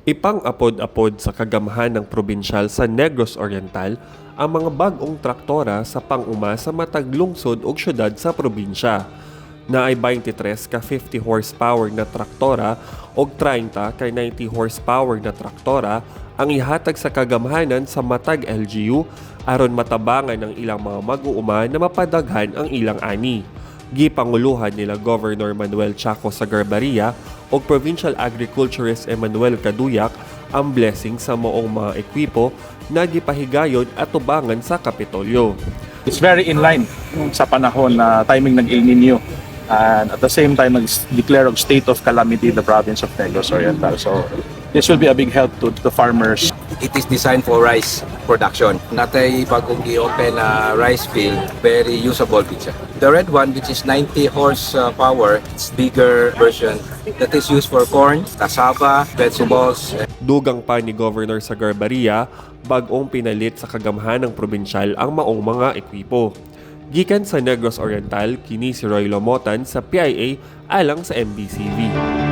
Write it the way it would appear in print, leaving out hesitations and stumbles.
Ipangapod-apod sa Kagamhanan Probinsiyal sa Negros Oriental ang mga bag-ong traktora sa pang-uma sa matag lungsod o siyudad sa probinsya. Na ay 23 ka 50 horsepower na traktora o 30 ka 90 horsepower na traktora ang ihatag sa Kagamhanan sa matag LGU aron matabangan ng ilang mga mag-uuma na mapadaghan ang ilang ani. Gipanguluhan nila Governor Manuel Chaco sa Garbaria o Provincial Agriculturist Emmanuel Kaduyak ang blessing sa moong mga ekwipo na gipahigayon at tubangan sa Kapitolyo. It's very in line sa panahon na timing ng El Nino. And at the same time, nag-declare of state of calamity the province of Negros Oriental. So this will be a big help to the farmers. It is designed for rice production. Natay bagong i-open na rice field, very usable pizza. The red one, which is 90 horsepower, it's bigger version that is used for corn, cassava, vegetables. Dugang pa ni Governor sa Garbaria, bag-ong pinalit sa Kagamhanan Probinsiyal ang maong mga ekwipo. Gikan sa Negros Oriental, kini si Roy Lomotan sa PIA alang sa MBCV.